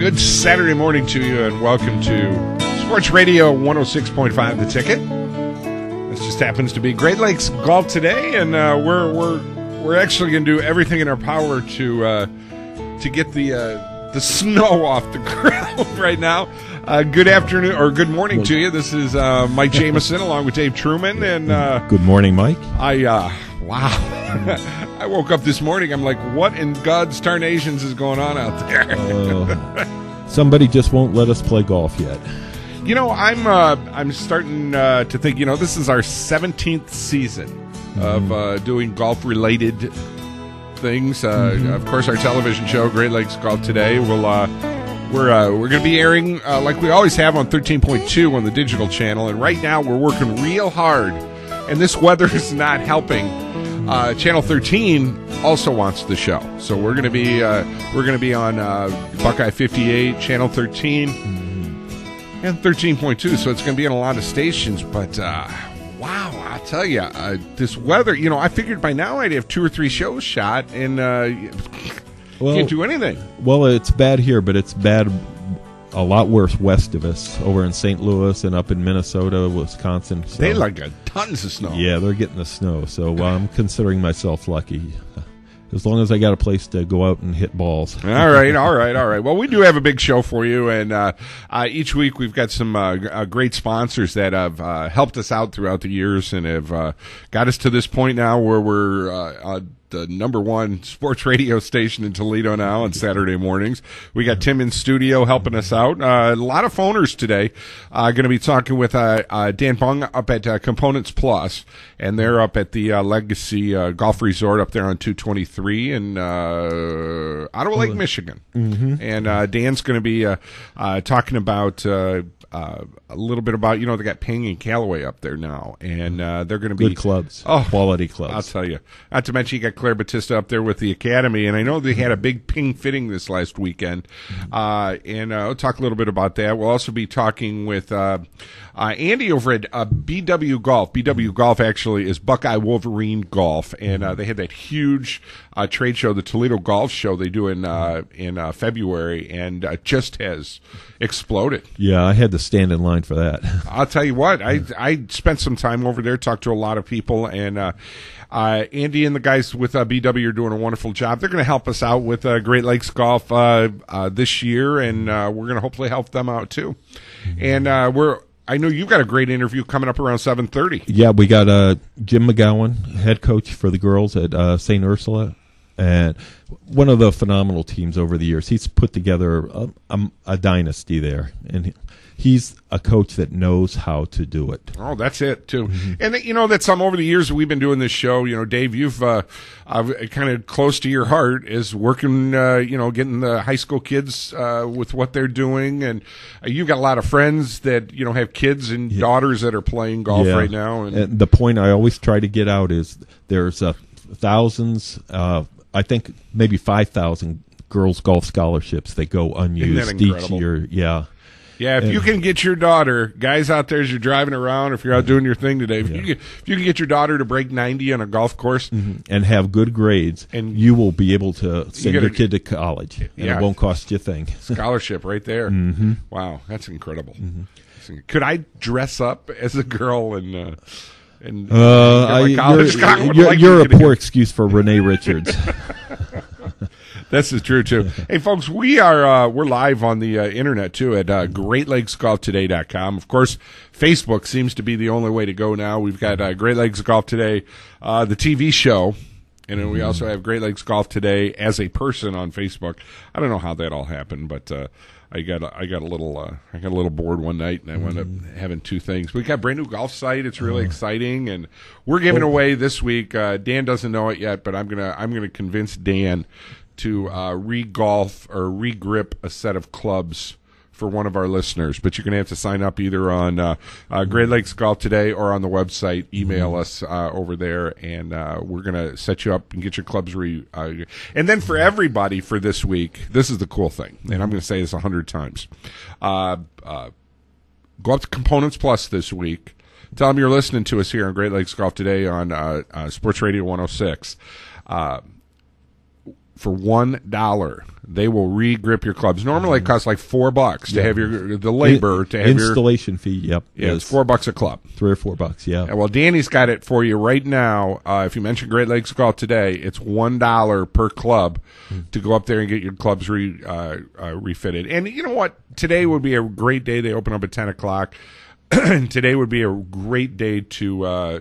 good Saturday morning to you, and welcome to Sports Radio 106.5 The Ticket. This just happens to be Great Lakes Golf today, and we're actually going to do everything in our power to get the snow off the ground right now. Good afternoon or good morning to you. This is Mike Jamieson along with Dave Truman, and good morning, Mike. Wow. I woke up this morning, I'm like, what in God's tarnations is going on out there? Somebody just won't let us play golf yet. You know, I'm starting to think, this is our 17th season of doing golf-related things. Of course, our television show, Great Lakes Golf Today, we're going to be airing like we always have on 13.2 on the digital channel, and right now we're working real hard, and this weather is not helping. Channel 13 also wants the show, so we're going to be on Buckeye 58, Channel 13, and 13.2. So it's going to be on a lot of stations. But wow, I'll tell you, this weather. I figured by now I'd have 2 or 3 shows shot, and can't do anything. Well, it's bad here, but it's bad a lot worse west of us, over in St. Louis and up in Minnesota, Wisconsin. So, they got tons of snow. Yeah, they're getting the snow. So I'm considering myself lucky, as long as I got a place to go out and hit balls. All right. Well, we do have a big show for you, and each week we've got some great sponsors that have helped us out throughout the years and have got us to this point now where we're the #1 sports radio station in Toledo now on Saturday mornings. We got Tim in studio helping us out. A lot of phoners today. Going to be talking with Dan Bung up at Components Plus, and they're up at the Legacy Golf Resort up there on 223 in Ottawa Lake, Michigan. And Dan's going to be talking about a little bit about, they got Ping and Callaway up there now, and they're going to be good clubs, quality clubs. I'll tell you. Not to mention you got Claire Batista up there with the Academy, and I know they had a big Ping fitting this last weekend, and we'll talk a little bit about that. We'll also be talking with Andy over at BW Golf. BW Golf actually is Buckeye Wolverine Golf, and they had that huge trade show, the Toledo Golf Show they do in February, and just has exploded. Yeah, I had to stand in line for that. I'll tell you what, I spent some time over there, talked to a lot of people, and Andy and the guys with BW are doing a wonderful job. They're going to help us out with Great Lakes Golf this year, and we're going to hopefully help them out too. And I know you've got a great interview coming up around 7:30. Yeah, we got Jim McGowan, head coach for the girls at St. Ursula, and one of the phenomenal teams over the years. He's put together a dynasty there, and he's a coach that knows how to do it. Oh, that's it, too. And, that's over the years we've been doing this show, Dave, you've kind of close to your heart is working, getting the high school kids with what they're doing. And you've got a lot of friends that, have kids and daughters that are playing golf right now. And the point I always try to get out is there's thousands, I think maybe 5,000 girls' golf scholarships that go unused each year. Yeah. Yeah, if you can get your daughter, guys out there as you're driving around, if you're out doing your thing today, if you can get your daughter to break 90 on a golf course. And have good grades, and you will be able to send your kid to college, and it won't cost you a thing. Scholarship right there. Wow, that's incredible. Could I dress up as a girl and you're a poor excuse for Renee Richards. This is true, too. Hey, folks, we're live on the internet, too, at GreatLakesGolfToday.com. Of course, Facebook seems to be the only way to go now. We've got Great Lakes Golf Today, the TV show, and then we also have Great Lakes Golf Today as a person on Facebook. I don't know how that all happened, but I got a little bored one night, and I wound up having 2 things. We got a brand new golf site. It's really exciting, and we're giving away this week. Dan doesn't know it yet, but I'm gonna convince Dan to re-golf or re-grip a set of clubs for one of our listeners. But you're going to have to sign up either on Great Lakes Golf Today or on the website. Email us over there, and we're going to set you up and get your clubs and then for everybody for this week, this is the cool thing, and I'm going to say this 100 times. Go up to Components Plus this week. Tell them you're listening to us here on Great Lakes Golf Today on Sports Radio 106. for $1. They will re-grip your clubs. Normally it costs like $4 to have the labor to have installation fee. Yep. Yeah, it's $4 a club. $3 or $4. Yeah. Well, Danny's got it for you right now. If you mention Great Lakes Golf today, it's $1 per club to go up there and get your clubs refitted. And you know what? Today would be a great day. They open up at 10 o'clock. Today would be a great day to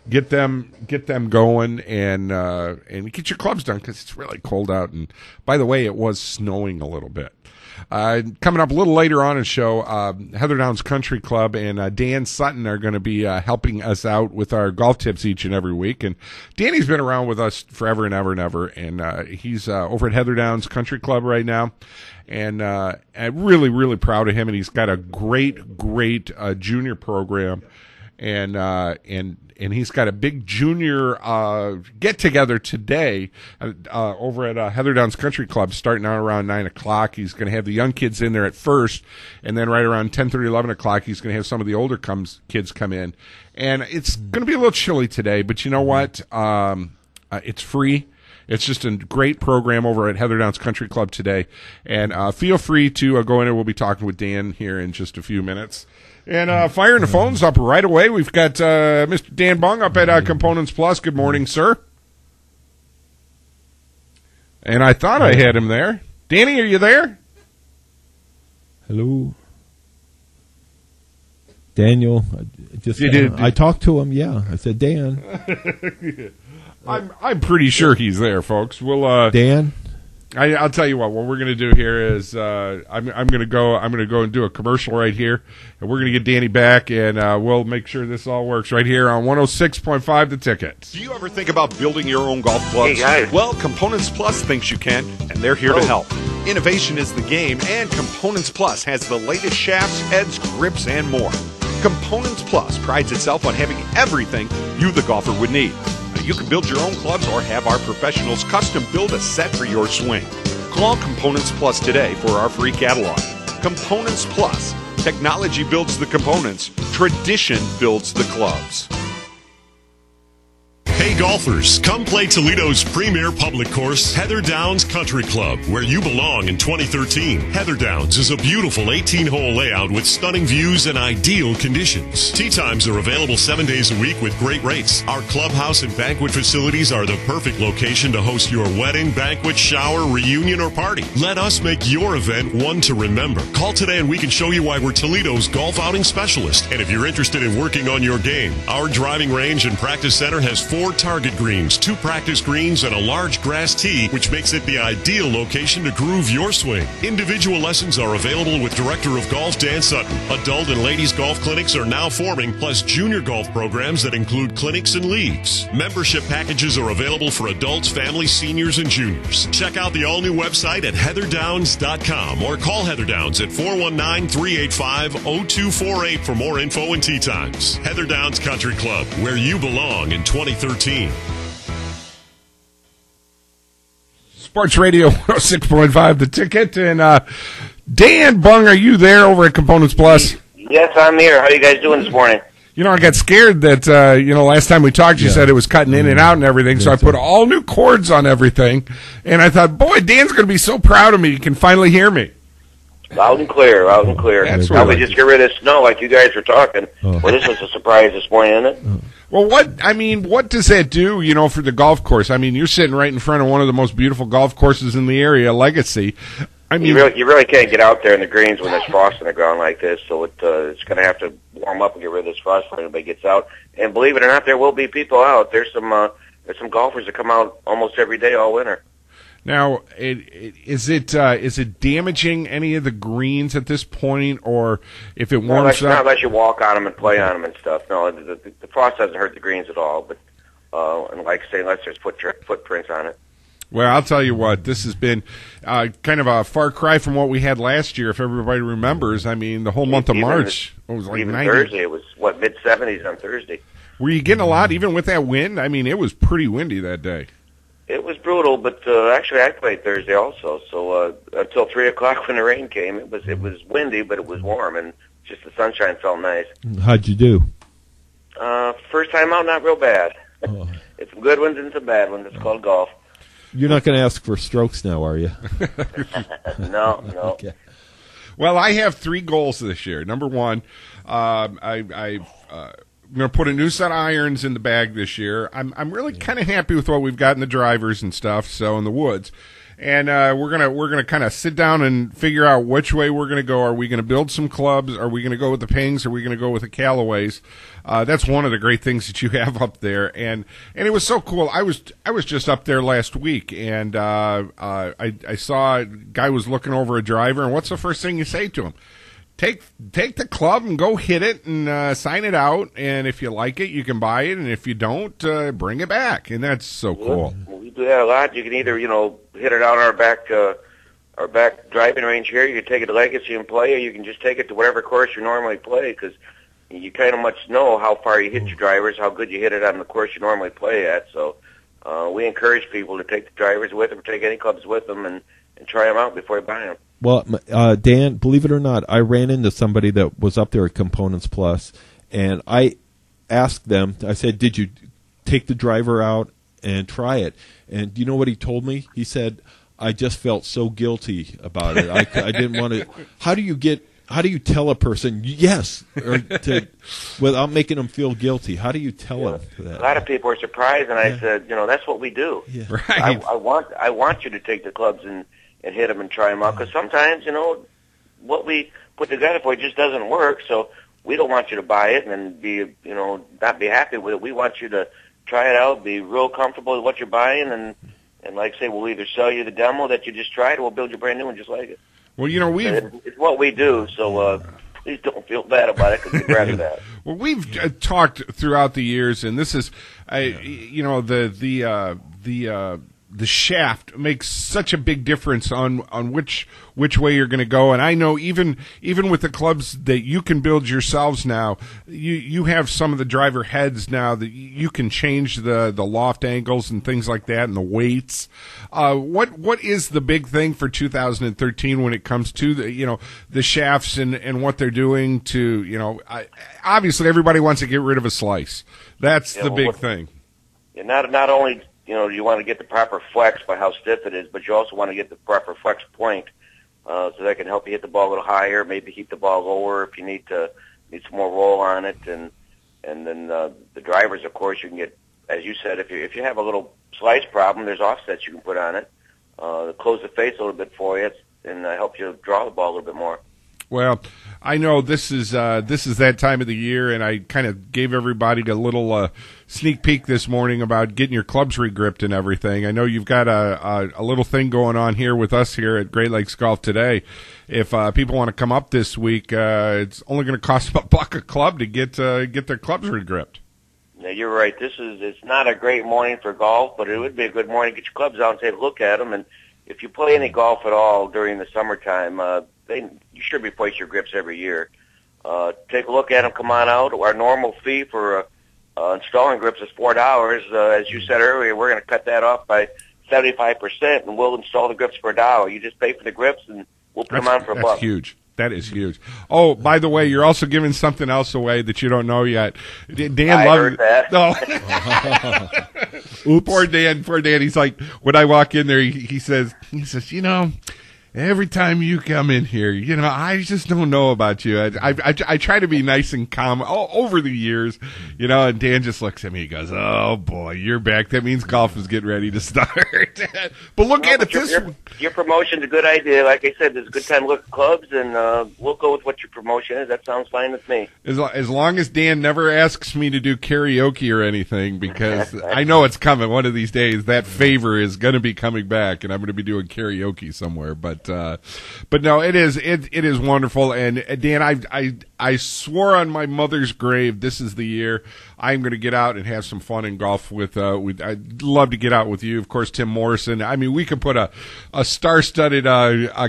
get them going and get your clubs done, because it's really cold out. And by the way, it was snowing a little bit. Coming up a little later on in the show, Heather Downs Country Club and Dan Sutton are going to be helping us out with our golf tips each and every week. And Danny's been around with us forever and ever and ever, and he's over at Heather Downs Country Club right now. And I'm really, really proud of him. And he's got a great junior program, and he's got a big junior get together today over at Heather Downs Country Club, starting out around 9 o'clock. He's going to have the young kids in there at first, and then right around 10:30, 11 o'clock, he's going to have some of the older kids come in. And it's going to be a little chilly today, but you know what? It's free. It's just a great program over at Heather Downs Country Club today. And feel free to go in there. We'll be talking with Dan here in just a few minutes. And firing the phones up right away. We've got Mr. Dan Bung up at Components Plus. Good morning, sir. And I thought I had him there. Danny, are you there? Hello. Daniel. I talked to him, yeah. I said, Dan. I'm pretty sure he's there, folks. We'll Dan. I'll tell you what we're going to do here is I'm going to go and do a commercial right here, and we're going to get Danny back, and we'll make sure this all works right here on 106.5 The Ticket. Do you ever think about building your own golf clubs? Hey, guys. Well, Components Plus thinks you can, and they're here to help. Innovation is the game, and Components Plus has the latest shafts, heads, grips, and more. Components Plus prides itself on having everything you, the golfer, would need. You can build your own clubs or have our professionals custom build a set for your swing. Call Components Plus today for our free catalog. Components Plus. Technology builds the components. Tradition builds the clubs. Hey golfers, come play Toledo's premier public course, Heather Downs Country Club, where you belong in 2013. Heather Downs is a beautiful 18-hole layout with stunning views and ideal conditions. Tee times are available 7 days a week with great rates. Our clubhouse and banquet facilities are the perfect location to host your wedding, banquet, shower, reunion, or party. Let us make your event one to remember. Call today and we can show you why we're Toledo's golf outing specialist. And if you're interested in working on your game, our driving range and practice center has 4 target greens, 2 practice greens, and a large grass tee, which makes it the ideal location to groove your swing. Individual lessons are available with Director of Golf Dan Sutton. Adult and ladies golf clinics are now forming, plus junior golf programs that include clinics and leagues. Membership packages are available for adults, families, seniors, and juniors. Check out the all-new website at heatherdowns.com or call Heather Downs at 419-385-0248 for more info and tee times. Heather Downs Country Club, where you belong in 2013. Sports Radio 106.5 The Ticket. And Dan Bung, are you there over at Components Plus? Yes, I'm here. How are you guys doing this morning? You know, I got scared that, last time we talked, you said it was cutting in and out and everything, so I put all new cords on everything, and I thought, boy, Dan's going to be so proud of me. He can finally hear me. Loud and clear, loud and clear. That's Now right. we just get rid of snow like you guys were talking. Well, this was a surprise this morning, isn't it? Well, what does that do, for the golf course? I mean, you're sitting right in front of one of the most beautiful golf courses in the area, Legacy. I mean, You really can't get out there in the greens when there's frost in the ground like this, so it's going to have to warm up and get rid of this frost when anybody gets out. And believe it or not, there will be people out. There's some golfers that come out almost every day all winter. now, is it damaging any of the greens at this point, or if it warms Not up? unless you walk on them and play on them and stuff. No, the frost doesn't hurt the greens at all. But and like I say, unless there's footprints on it. Well, I'll tell you what, this has been kind of a far cry from what we had last year, if everybody remembers. I mean, the whole month of March, it was like even 90. Thursday, it was, mid-70s on Thursday. Were you getting a lot, even with that wind? I mean, it was pretty windy that day. It was brutal, but actually I played Thursday also. So until 3 o'clock when the rain came, it was windy, but it was warm, and just the sunshine felt nice. How'd you do? First time out, not real bad. Oh. It's some good ones and some bad ones. It's called golf. You're not going to ask for strokes now, are you? No. Okay. Well, I have 3 goals this year. Number one, I'm going to put a new set of irons in the bag this year. I'm really kind of happy with what we've got in the drivers and stuff, so in the woods. And we're gonna kind of sit down and figure out which way we're gonna go. Are we gonna build some clubs? Are we gonna go with the Pings? Are we gonna go with the Callaways? That's one of the great things that you have up there, and it was so cool. I was just up there last week, and I saw a guy was looking over a driver, and what's the first thing you say to him? Take the club and go hit it and sign it out, and if you like it, you can buy it, and if you don't, bring it back, and that's so cool. We do that a lot. You can either hit it out on our back driving range here. You can take it to Legacy and play, or you can just take it to whatever course you normally play, because you kind of much know how far you hit your drivers, how good you hit it on the course you normally play at. So we encourage people to take the drivers with them, take any clubs with them, and try them out before you buy them. Well, Dan, believe it or not, I ran into somebody that was up there at Components Plus, and I asked them, I said, did you take the driver out and try it? And do you know what he told me? He said, I just felt so guilty about it. I didn't want to. How do you tell a person yes without making them feel guilty? How do you tell them that? A lot of people are surprised, and I said, that's what we do. Yeah. Right. I want you to take the clubs and hit them and try them out, because sometimes, what we put together for you just doesn't work, so we don't want you to buy it and then be, not be happy with it. We want you to try it out, be real comfortable with what you're buying, and like I say, we'll either sell you the demo that you just tried, or we'll build you a brand new one just like it. Well, it's what we do, so please don't feel bad about it, because we'd rather that. Well, we've talked throughout the years, and this is, the shaft makes such a big difference on which way you're going to go. And I know even with the clubs that you can build yourselves now, you have some of the driver heads now that you can change the loft angles and things like that, and the weights. What is the big thing for 2013 when it comes to the shafts and what they're doing to obviously everybody wants to get rid of a slice. That's the big thing. Yeah, not only you want to get the proper flex by how stiff it is, but you also want to get the proper flex point, so that can help you hit the ball a little higher, maybe keep the ball lower if you need some more roll on it, and then the drivers, of course, you can get, as you said, if you have a little slice problem, there's offsets you can put on it, close the face a little bit for you, and help you draw the ball a little bit more. Well, I know this is that time of the year, and I kind of gave everybody a little sneak peek this morning about getting your clubs regripped and everything. I know you've got a little thing going on here with us here at Great Lakes Golf today. If people want to come up this week, it's only going to cost them $1 a club to get their clubs regripped. Yeah, you're right. It's not a great morning for golf, but it would be a good morning to get your clubs out and take a look at them. And if you play any golf at all during the summertime, you should replace your grips every year. Take a look at them. Come on out. Our normal fee for installing grips is $4. As you said earlier, we're going to cut that off by 75%, and we'll install the grips for $1. You just pay for the grips, and we'll put them on for $1. That's huge. That is huge. Oh, by the way, you're also giving something else away that you don't know yet. Dan I loves heard that. No. Oops. Poor Dan. He's like, when I walk in there, he says, every time you come in here, I just don't know about you. I try to be nice and calm over the years, and Dan just looks at me. He goes, oh, boy, you're back. That means golf is getting ready to start. But look at it. Your promotion's a good idea. Like I said, there's a good time to look at clubs, and we'll go with what your promotion is. That sounds fine with me. As long as Dan never asks me to do karaoke or anything, because I know it's coming one of these days. That favor is going to be coming back, and I'm going to be doing karaoke somewhere. But no, it is wonderful. And Dan, I swore on my mother's grave this is the year I'm going to get out and have some fun in golf with. I'd love to get out with you, of course, Tim Morrison. I mean, we could put a star-studded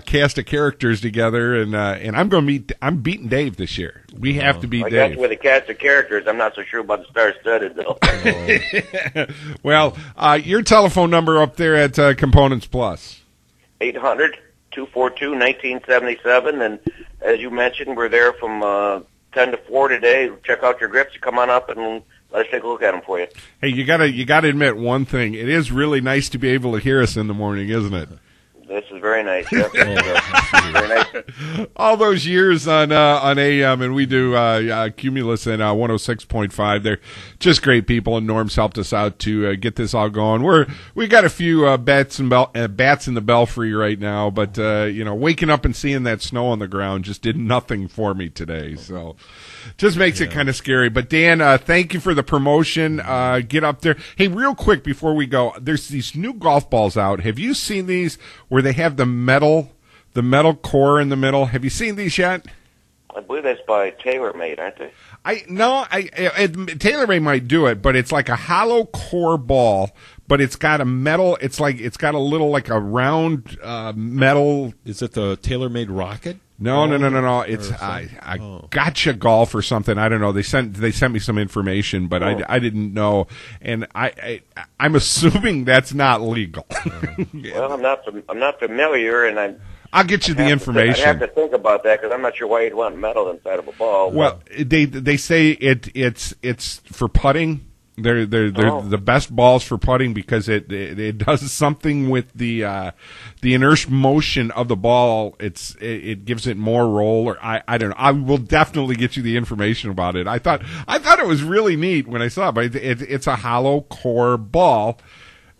cast of characters together, and I'm beating Dave this year. We have to beat Dave. I got you with a cast of characters. I'm not so sure about the star-studded though. Well, your telephone number up there at Components Plus. 800-242-1977, and as you mentioned, we're there from 10 to 4 today. Check out your grips. Come on up and Let's take a look at them for you. Hey, you gotta admit one thing. It is really nice to be able to hear us in the morning, isn't it? This is very nice. Yep. Very nice. All those years on AM, and we do Cumulus and 106.5. They're just great people, and Norm's helped us out to get this all going. We got a few bats in the belfry right now, but waking up and seeing that snow on the ground just did nothing for me today. So just makes it kind of scary. But Dan, thank you for the promotion. Get up there. Hey, real quick before we go, there's these new golf balls out. Have you seen these where they have the metal core in the middle? Have you seen these yet? I believe that's by TaylorMade, aren't they? TaylorMade might do it, but it's like a hollow core ball, but it's got a metal. It's got a little like a round metal. Is it the TaylorMade Rocket? No. It's Gotcha Golf or something. I don't know. They sent me some information, but I didn't know, and I'm assuming that's not legal. Well, I'm not familiar, and I'll get you the information. I have to think about that because I'm not sure why you'd want metal inside of a ball. Well, they say it's for putting. They're the best balls for putting because it does something with the inertia motion of the ball. It gives it more roll, or I don't know. I will definitely get you the information about it. I thought it was really neat when I saw it, but it's a hollow core ball.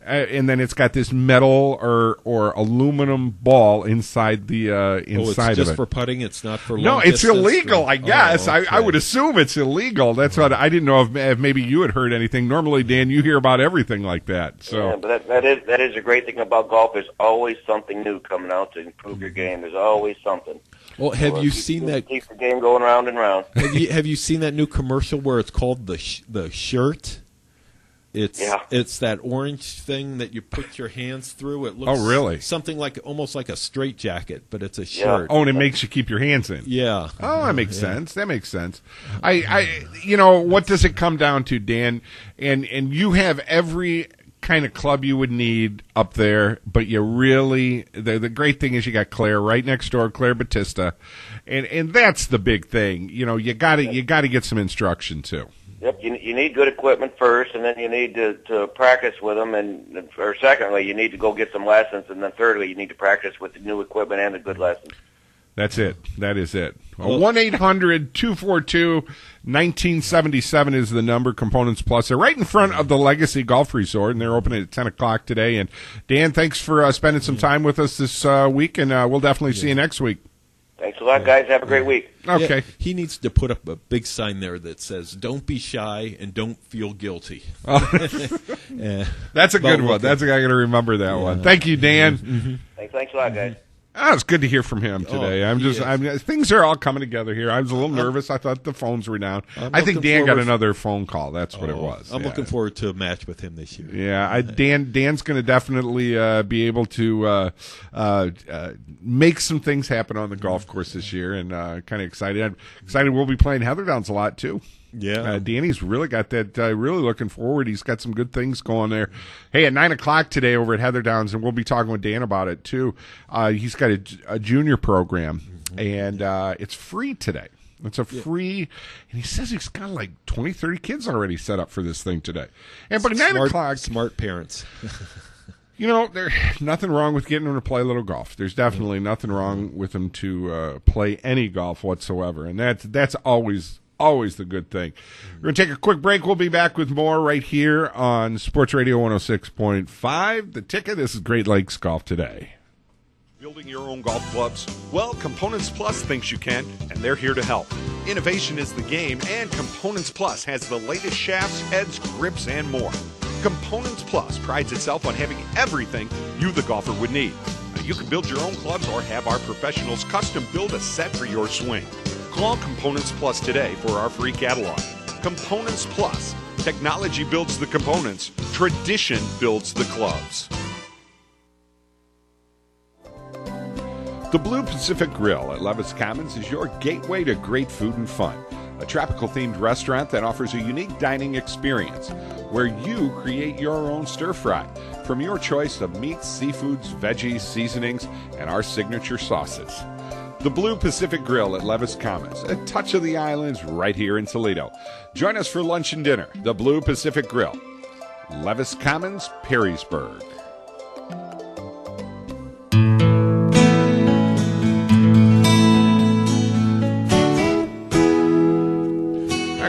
And then it's got this metal or aluminum ball inside the inside it's just of it. for putting. It's not for no. long It's distance, illegal. I guess. Okay. I would assume it's illegal. That's what I didn't know if maybe you had heard anything. Normally, Dan, you hear about everything like that. So, yeah, but that is a great thing about golf. There's always something new coming out to improve your game. There's always something. Well, have you seen that? Keep the game going round and round. Have you seen that new commercial where it's called the shirt? It's that orange thing that you put your hands through. It looks really? Something like almost like a straight jacket, but it's a shirt. Oh, and it makes you keep your hands in. Yeah. Oh, that makes sense. That makes sense. What does it come down to, Dan? And you have every kind of club you would need up there, but you really the great thing is you got Claire right next door, Claire Batista, and that's the big thing. You got to get some instruction too. Yep, you need good equipment first, and then you need to practice with them, or secondly, you need to go get some lessons, and then thirdly, you need to practice with the new equipment and the good lessons. That's it. That is it. 1-800-242-1977 is the number, Components Plus. They're right in front of the Legacy Golf Resort, and they're opening at 10 o'clock today. And Dan, thanks for spending some time with us this week, and we'll definitely see you next week. Thanks a lot, guys. Have a great week. Okay. Yeah, he needs to put up a big sign there that says, "Don't be shy and don't feel guilty." That's a good one. I'm going to remember that one. Thank you, Dan. Mm-hmm. Thanks a lot, guys. It's good to hear from him today. Things are all coming together here. I was a little nervous. I thought the phones were down. I think Dan got another phone call. That's what it was. I'm looking forward to a match with him this year. Yeah, Dan's going to definitely be able to make some things happen on the golf course this year, and kind of excited. I'm excited we'll be playing Heatherdowns a lot too. Yeah, Danny's really got that. Really looking forward. He's got some good things going there. Hey, at 9 o'clock today over at Heatherdowns, and we'll be talking with Dan about it too. He's got a junior program, and it's free today. It's a free, and he says he's got like 20, 30 kids already set up for this thing today. And by 9 o'clock, smart parents. There's nothing wrong with getting them to play a little golf. There's definitely nothing wrong with them to play any golf whatsoever, and that's always the good thing. We're going to take a quick break. We'll be back with more right here on Sports Radio 106.5. The Ticket. This is Great Lakes Golf Today. Building your own golf clubs? Well, Components Plus thinks you can, and they're here to help. Innovation is the game, and Components Plus has the latest shafts, heads, grips, and more. Components Plus prides itself on having everything you, the golfer, would need. Now, you can build your own clubs or have our professionals custom build a set for your swing. Call Components Plus today for our free catalog. Components Plus. Technology builds the components. Tradition builds the clubs. The Blue Pacific Grill at Levis Commons is your gateway to great food and fun. A tropical-themed restaurant that offers a unique dining experience where you create your own stir-fry from your choice of meats, seafoods, veggies, seasonings, and our signature sauces. The Blue Pacific Grill at Levis Commons, a touch of the islands right here in Toledo. Join us for lunch and dinner. The Blue Pacific Grill, Levis Commons, Perrysburg.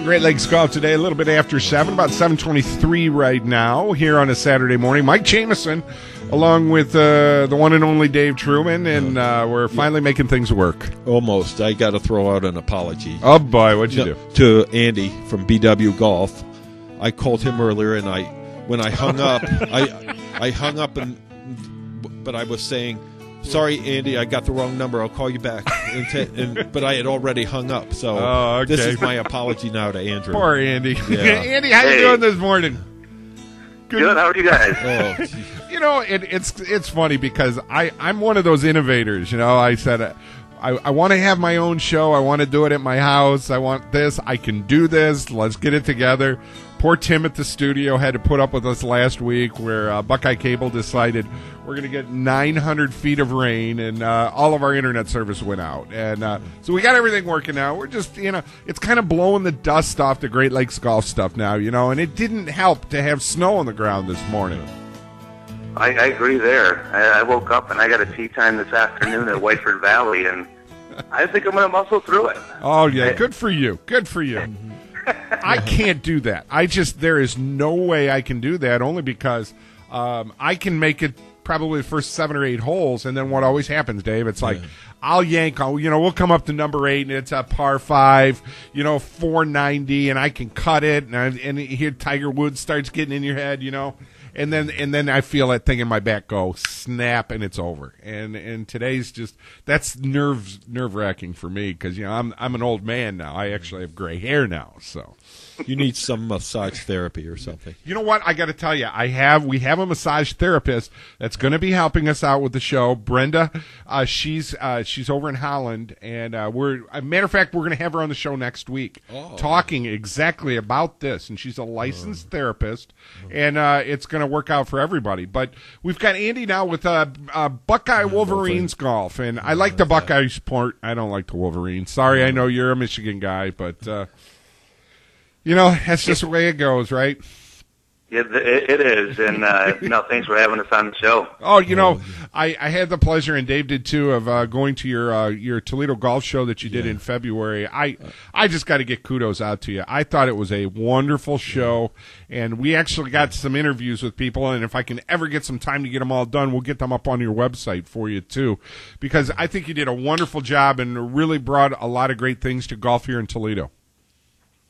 Great Lakes Golf today, a little bit after 7, about 7:23 right now, here on a Saturday morning. Mike Jamieson, along with the one and only Dave Truman, and we're finally making things work. Almost. I got to throw out an apology. Oh, boy, what'd you do? To Andy from BW Golf. I called him earlier, and when I hung up, I hung up, but I was saying, sorry, Andy, I got the wrong number. I'll call you back. But I had already hung up. So This is my apology now to Andrew. Poor Andy. Yeah. Andy, how you doing this morning? Good. How are you guys? Oh, you know, it's funny because I'm one of those innovators. You know, I said I want to have my own show. I want to do it at my house. I want this. I can do this. Let's get it together. Poor Tim at the studio had to put up with us last week where Buckeye Cable decided we're going to get 900 feet of rain and all of our internet service went out. And so we got everything working now. We're just, it's kind of blowing the dust off the Great Lakes golf stuff now, and it didn't help to have snow on the ground this morning. I agree there. I woke up and I got a tee time this afternoon at Whiteford Valley, and I think I'm going to muscle through it. Oh, yeah, good for you. Good for you. I can't do that. There is no way I can do that, only because I can make it probably the first 7 or 8 holes, and then what always happens, Dave, it's like I'll yank, we'll come up to number 8, and it's a par 5, 490, and I can cut it, and here Tiger Woods starts getting in your head, and then I feel that thing in my back go snap, and it's over. And today's that's nerve-wracking for me because I'm an old man now. I actually have gray hair now, so you need some massage therapy or something. You know what? I got to tell you, we have a massage therapist that's going to be helping us out with the show. Brenda, she's over in Holland, and matter of fact, we're going to have her on the show next week, talking exactly about this. And she's a licensed therapist, and it's going to work out for everybody. But we've got Andy now with Buckeye Wolverines golf, and I like the Buckeye sport. I don't like the Wolverines. Sorry, I know you're a Michigan guy, but that's just the way it goes, right? Yeah, it is, and thanks for having us on the show. Oh, I had the pleasure, and Dave did too, of going to your Toledo golf show that you did in February. I just got to get kudos out to you. I thought it was a wonderful show, and we actually got some interviews with people, and if I can ever get some time to get them all done, we'll get them up on your website for you too, because I think you did a wonderful job and really brought a lot of great things to golf here in Toledo.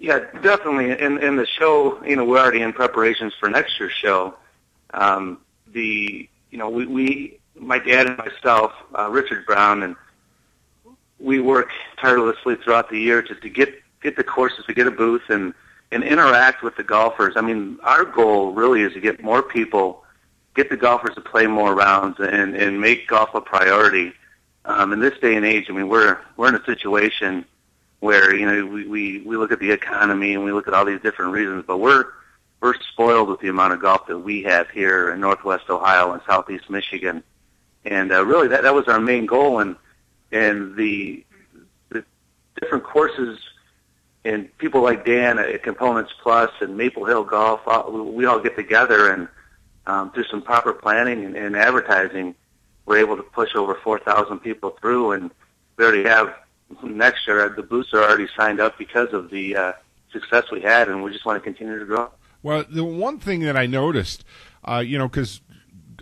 Yeah, definitely. In the show, we're already in preparations for next year's show. We, my dad and myself, Richard Brown, and we work tirelessly throughout the year to get the courses, to get a booth and interact with the golfers. I mean, our goal really is to get more people, get the golfers to play more rounds and make golf a priority. In this day and age, I mean, we're in a situation where we look at the economy and we look at all these different reasons, but we're spoiled with the amount of golf that we have here in Northwest Ohio and Southeast Michigan, and really that was our main goal. And the different courses and people like Dan at Components Plus and Maple Hill Golf, we all get together and through some proper planning and advertising, we're able to push over 4,000 people through, and we already have. Next year, the booths are already signed up because of the success we had, and we just want to continue to grow. Well, the one thing that I noticed, because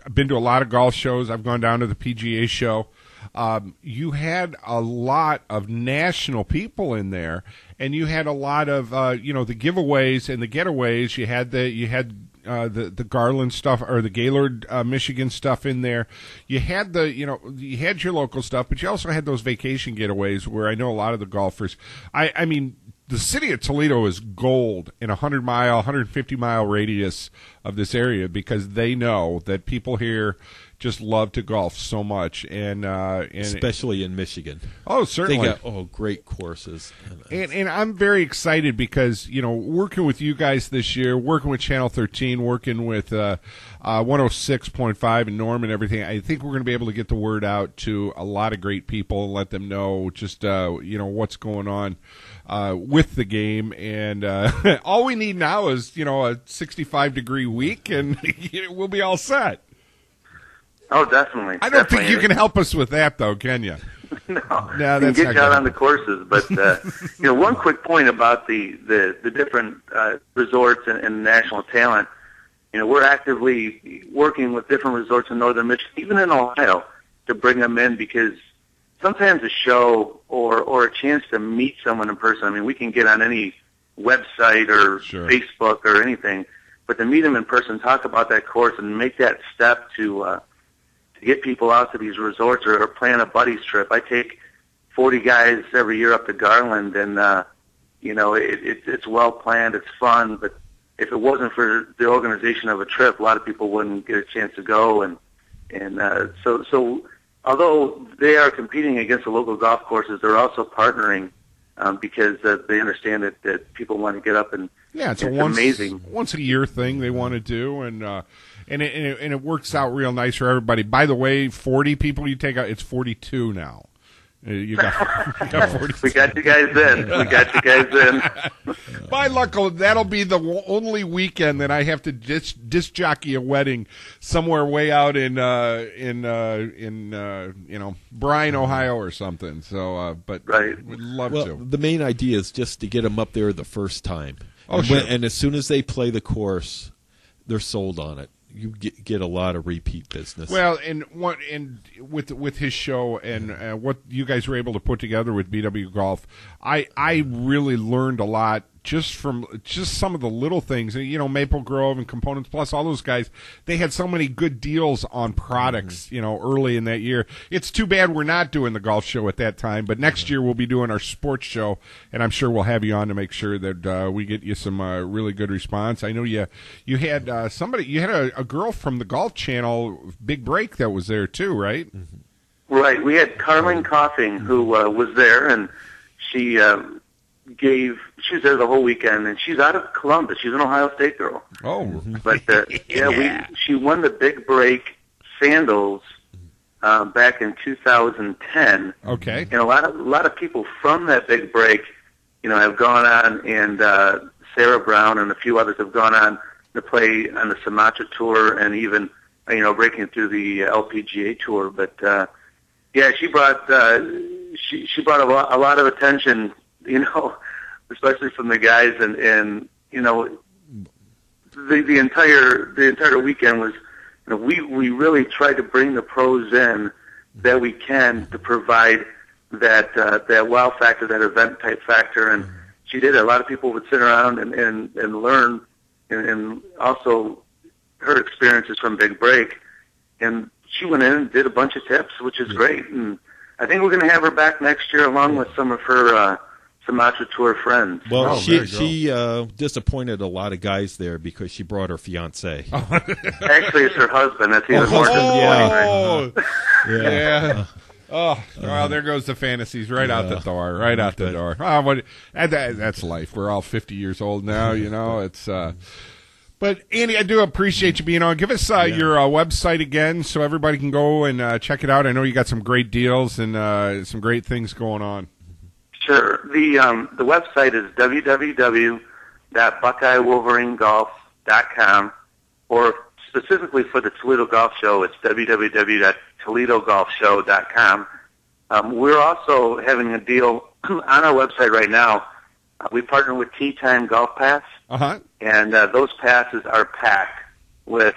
I've been to a lot of golf shows, I've gone down to the PGA show, you had a lot of national people in there, and you had a lot of, the giveaways and the getaways. You had the Garland stuff or the Gaylord, Michigan stuff in there. You had you had your local stuff, but you also had those vacation getaways where I know a lot of the golfers. I mean, the city of Toledo is gold in 150-mile radius of this area because they know that people here just love to golf so much, and especially in Michigan. Oh, certainly. They got great courses. And I'm very excited because, working with you guys this year, working with Channel 13, working with 106.5 and Norm and everything, I think we're going to be able to get the word out to a lot of great people and let them know just, what's going on with the game. And all we need now is, a 65-degree week, and we'll be all set. Oh, definitely. I don't think you can help us with that, though, can you? No, that's get you out on the courses. But one quick point about the different resorts and national talent. We're actively working with different resorts in northern Michigan, even in Ohio, to bring them in, because sometimes a show or a chance to meet someone in person. I mean, we can get on any website or Facebook or anything, but to meet them in person, talk about that course, and make that step to get people out to these resorts or plan a buddies trip. I take 40 guys every year up to Garland, and it's well planned, it's fun. But if it wasn't for the organization of a trip, a lot of people wouldn't get a chance to go. And so although they are competing against the local golf courses, they're also partnering because they understand that people want to get up and it's amazing once a year thing they want to do, and it works out real nice for everybody. By the way, 40 people you take out, it's 42 now. You got 42. We got you guys in. By luck, that'll be the only weekend that I have to disc jockey a wedding somewhere way out in Bryan, Ohio, or something. So, but right, we'd love to. The main idea is just to get them up there the first time. Oh, sure. And as soon as they play the course, they're sold on it. You get a lot of repeat business. Well, and with his show and what you guys were able to put together with BW Golf, I really learned a lot just from some of the little things. Maple Grove and Components Plus, all those guys, they had so many good deals on products, early in that year. It's too bad we're not doing the golf show at that time, but next year we'll be doing our sports show, and I'm sure we'll have you on to make sure that we get you some really good response. I know you had a girl from the Golf Channel, Big Break, that was there too, right? Right. We had Carlin Coughing, who was there, and she was there the whole weekend, and she's out of Columbus. She's an Ohio State girl. Oh, but she won the Big Break Sandals back in 2010. Okay, and a lot of people from that Big Break, have gone on, and Sarah Brown and a few others have gone on to play on the Sumatra Tour, and even breaking through the LPGA Tour. But she brought a lot of attention. Especially from the guys, and the entire weekend was, we really tried to bring the pros in that we can to provide that wow factor, that event type factor, and she did it. A lot of people would sit around and learn, and also her experiences from Big Break, and she went in and did a bunch of tips, which is great, and I think we're going to have her back next year along with some of her Sumatra Tour friends. Well, she disappointed a lot of guys there because she brought her fiancé. Actually, it's her husband. That's even more disappointing. Yeah. Oh, well, there goes the fantasies right out the door. Right out the door. Oh, that's life. We're all 50 years old now, It's... But, Andy, I do appreciate you being on. Give us your website again so everybody can go and check it out. I know you got some great deals and some great things going on. Sure. The website is www.BuckeyeWolverineGolf.com, or specifically for the Toledo Golf Show, it's www.ToledoGolfShow.com. We're also having a deal on our website right now. We partner with Tee Time Golf Pass, and those passes are packed with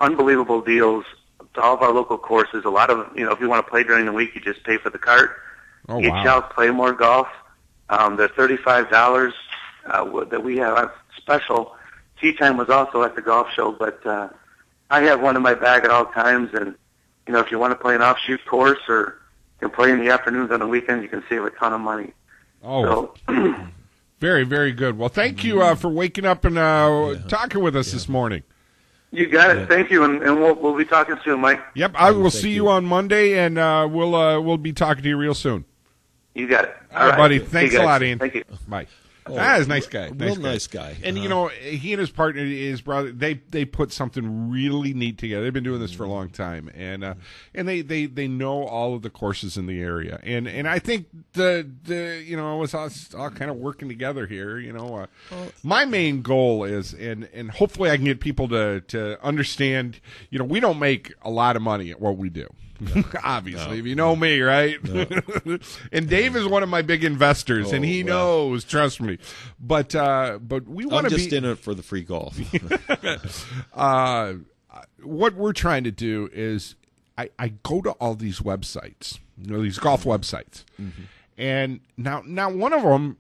unbelievable deals to all of our local courses. A lot of, if you want to play during the week, you just pay for the cart. Oh, Get wow. out, play more golf. They're $35 that we have special. Tee Time was also at the golf show, but I have one in my bag at all times. And if you want to play an offshoot course or you can play in the afternoons on the weekends, you can save a ton of money. Oh, so, very, very good. Well, thank you for waking up and talking with us this morning. You got it. Thank you, and we'll be talking soon, Mike. Yep, I will see you on Monday, and we'll be talking to you real soon. You got it. All right, buddy. Thanks a lot, Ian. Thank you. Bye. Oh, That is a nice guy. Nice guy. And you know, he and his partner, his brother, they put something really neat together. They've been doing this for a long time, and they know all of the courses in the area, and I think the you know, it was all kind of working together here. You know, my main goal is, and hopefully I can get people to understand. You know, we don't make a lot of money at what we do. Obviously, if you know me, right? And Dave is one of my big investors, and he knows. Trust me. But we want to be. I'm just in it for the free golf. What we're trying to do is, I go to all these websites, you know, these golf websites, and now one of them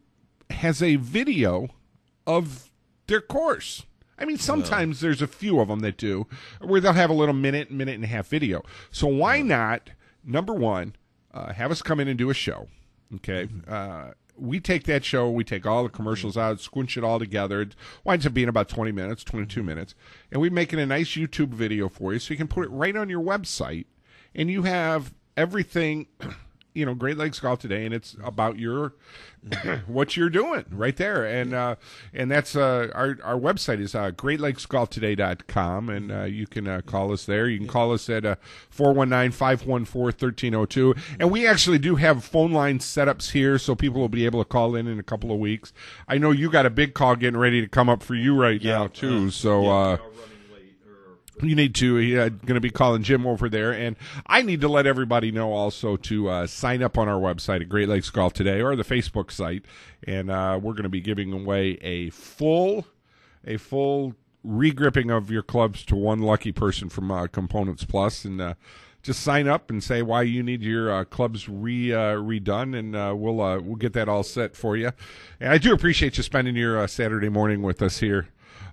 has a video of their course. I mean, sometimes there's a few of them that do, where they'll have a little minute and a half video. So why not, number one, have us come in and do a show, okay? We take that show, we take all the commercials out, squinch it all together. It winds up being about 20 minutes, 22 minutes. And we make it a nice YouTube video for you so you can put it right on your website, and you have everything, you know, Great Lakes Golf Today, and it's about your what you're doing right there, and that's our website is greatlakesgolftoday.com, and you can call us there. You can call us at 419-514-1302, and we actually do have phone line setups here, so people will be able to call in a couple of weeks. I know you got a big call getting ready to come up for you right now too, so. You need to, going to be calling Jim over there, and I need to let everybody know also to sign up on our website at Great Lakes Golf Today or the Facebook site, and we're going to be giving away a full regripping of your clubs to one lucky person from Components Plus, and just sign up and say why you need your clubs redone, and we'll get that all set for you. And I do appreciate you spending your Saturday morning with us here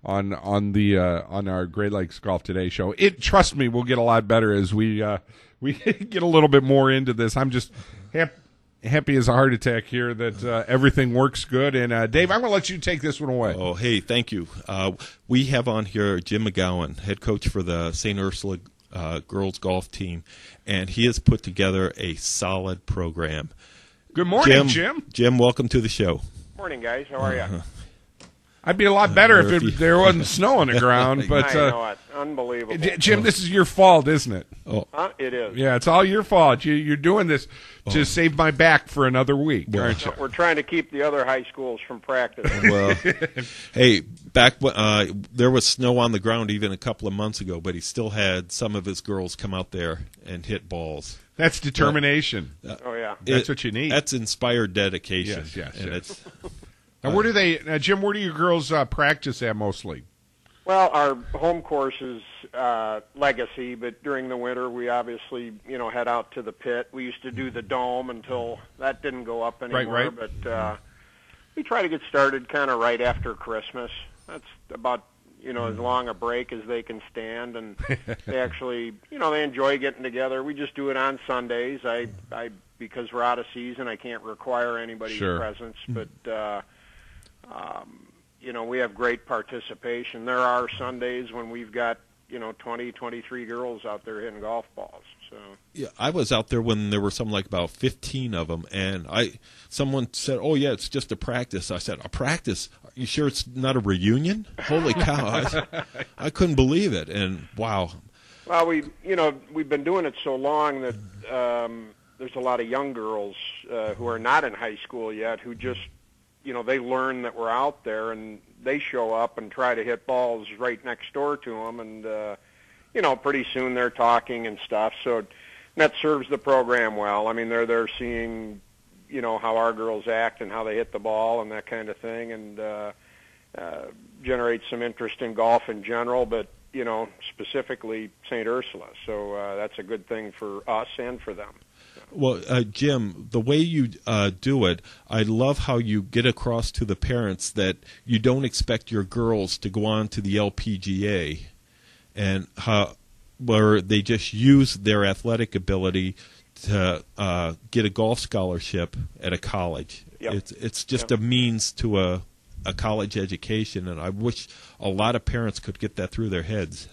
on our Great Lakes Golf Today show. Trust me, we'll get a lot better as we get a little bit more into this. I'm just happy as a heart attack here that everything works good. And Dave, I'm going to let you take this one away. Oh, hey, thank you. We have on here Jim McGowan, head coach for the St. Ursula girls golf team, and he has put together a solid program. Good morning, Jim. Jim, welcome to the show. Morning, guys. How are you? I'd be a lot better if there wasn't snow on the ground. But I know it. Unbelievable. Jim, this is your fault, isn't it? Oh, it is. Yeah, it's all your fault. You're doing this to save my back for another week, aren't you? We're trying to keep the other high schools from practicing. Well, hey, back when there was snow on the ground even a couple of months ago, but he still had some of his girls come out there and hit balls. That's determination. Oh yeah, that's what you need. That's inspired dedication. Yes. It's. Now, where do they, Jim? Where do your girls practice at mostly? Well, our home course is Legacy, but during the winter we obviously, head out to the pit. We used to do the Dome until that didn't go up anymore. Right. But we try to get started kind of right after Christmas. That's about as long a break as they can stand, and they actually, they enjoy getting together. We just do it on Sundays. I because we're out of season, I can't require anybody's presence, but. We have great participation. There are Sundays when we've got, 20, 23 girls out there hitting golf balls. So yeah, I was out there when there were about 15 of them, and someone said, "Oh yeah, it's just a practice." I said, "A practice? Are you sure it's not a reunion?" Holy cow! I couldn't believe it, and wow. Well, we've been doing it so long that there's a lot of young girls who are not in high school yet who just they learn that we're out there, and they show up and try to hit balls right next door to them, and pretty soon they're talking and stuff. So that serves the program well. I mean, they're seeing how our girls act and how they hit the ball and that kind of thing, and generates some interest in golf in general, but specifically St. Ursula. So that's a good thing for us and for them. Well, Jim, the way you do it, I love how you get across to the parents that you don't expect your girls to go on to the LPGA, and where they just use their athletic ability to get a golf scholarship at a college. Yep. It's just a means to a college education, and I wish a lot of parents could get that through their heads.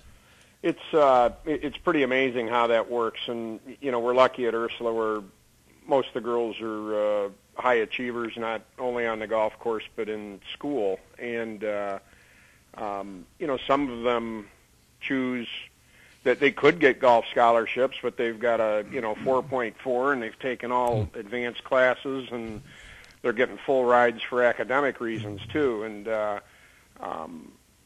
It's pretty amazing how that works, and we're lucky at Ursula where most of the girls are high achievers, not only on the golf course but in school, and some of them choose that they could get golf scholarships, but they've got a 4.4 and they've taken all advanced classes and they're getting full rides for academic reasons too, and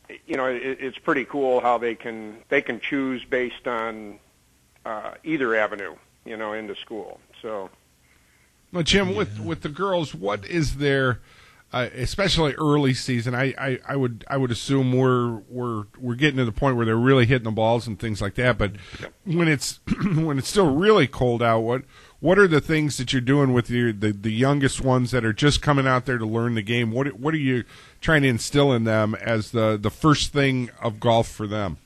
it's pretty cool how they can choose based on either avenue, into school. So, well, Jim, with the girls, what is their especially early season? I would assume we're getting to the point where they're really hitting the balls and things like that. But when it's when it's still really cold out, what are the things that you're doing with the youngest ones that are just coming out there to learn the game? What are you trying to instill in them as the first thing of golf for them?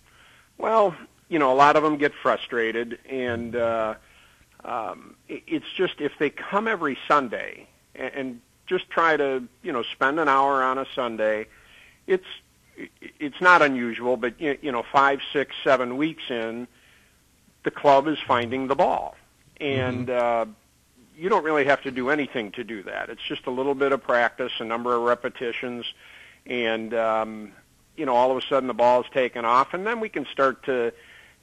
Well, a lot of them get frustrated, and it's just if they come every Sunday and just try to spend an hour on a Sunday, it's not unusual, but 5, 6, 7 weeks in, the club is finding the ball. And you don't really have to do anything to do that. It's just a little bit of practice, a number of repetitions, and all of a sudden the ball is taken off, and then we can start to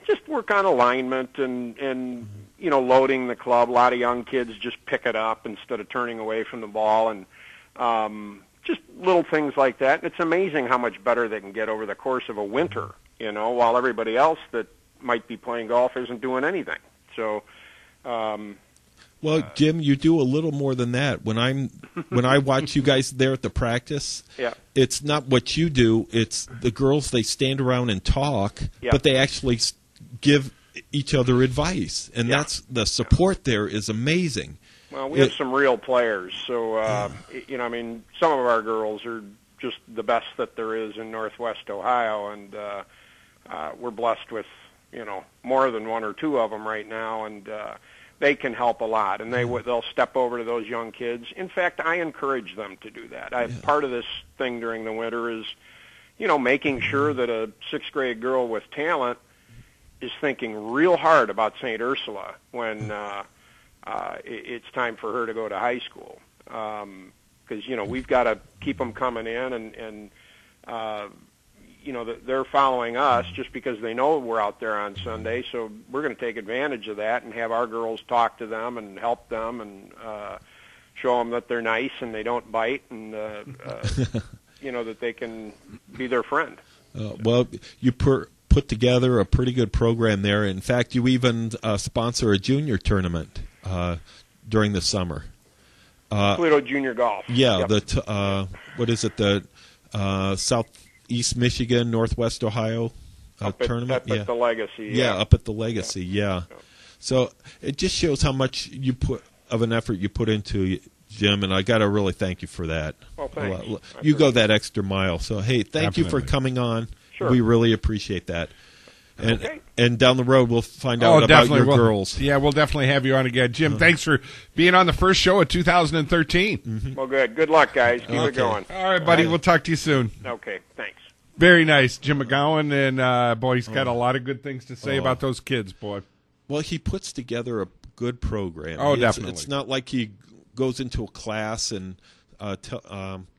just work on alignment and loading the club. A lot of young kids just pick it up instead of turning away from the ball, and just little things like that. And it's amazing how much better they can get over the course of a winter, while everybody else that might be playing golf isn't doing anything. So, well, Jim, you do a little more than that. When I watch you guys there at the practice, it's not what you do. It's the girls. They stand around and talk, but they actually give each other advice, and that's the support there is amazing. Well, we have some real players, so some of our girls are just the best that there is in Northwest Ohio, and we're blessed with more than one or two of them right now, and they can help a lot, and they'll step over to those young kids. In fact, I encourage them to do that. Part of this thing during the winter is, making sure that a 6th grade girl with talent is thinking real hard about St. Ursula when it's time for her to go to high school, because we've got to keep them coming in, and they're following us just because they know we're out there on Sunday. So we're going to take advantage of that and have our girls talk to them and help them and show them that they're nice and they don't bite, and that they can be their friend. Well, you put together a pretty good program there. In fact, you even sponsor a junior tournament during the summer. Toledo Junior Golf. Yeah, what is it? The Southeast Michigan, Northwest Ohio tournament. Up at the Legacy. Yeah, up at the Legacy. Yeah. So it just shows how much of an effort you put into Jim, and I got to really thank you for that. Well, thanks. You go that extra mile. So hey, thank you for coming on. Sure. We really appreciate that. And okay. And down the road, we'll find out about your girls. Yeah, we'll definitely have you on again. Jim, thanks for being on the first show of 2013. Mm-hmm. Well, good. Good luck, guys. Keep it going. All right, buddy. We'll talk to you soon. Okay, thanks. Very nice. Jim McGowan, and boy, he's got a lot of good things to say about those kids, boy. Well, he puts together a good program. Oh, definitely. It's not like he goes into a class and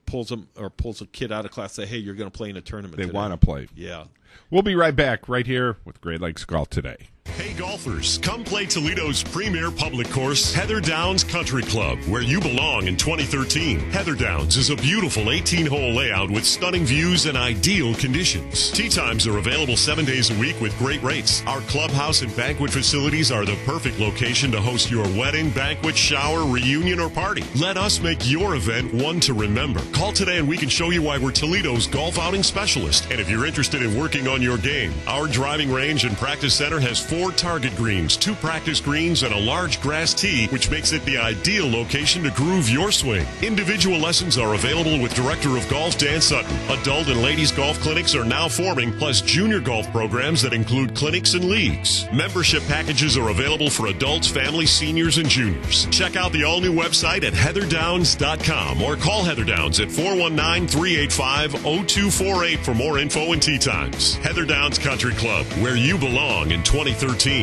pulls a kid out of class and say, hey, you're going to play in a tournament They today. want to play. Yeah. We'll be right back right here with Great Lakes Golf Today. Hey golfers, come play Toledo's premier public course, Heather Downs Country Club, where you belong in 2013. Heather Downs is a beautiful 18-hole layout with stunning views and ideal conditions. Tee times are available 7 days a week with great rates. Our clubhouse and banquet facilities are the perfect location to host your wedding, banquet, shower, reunion, or party. Let us make your event one to remember. Call today and we can show you why we're Toledo's golf outing specialist. And if you're interested in working on your game, our driving range and practice center has 4 target greens, 2 practice greens, and a large grass tee, which makes it the ideal location to groove your swing. Individual lessons are available with Director of Golf Dan Sutton. Adult and ladies golf clinics are now forming, plus junior golf programs that include clinics and leagues. Membership packages are available for adults, families, seniors, and juniors. Check out the all-new website at heatherdowns.com or call Heather Downs at 419-385-0248 for more info and tee times. Heather Downs Country Club, where you belong in 2013.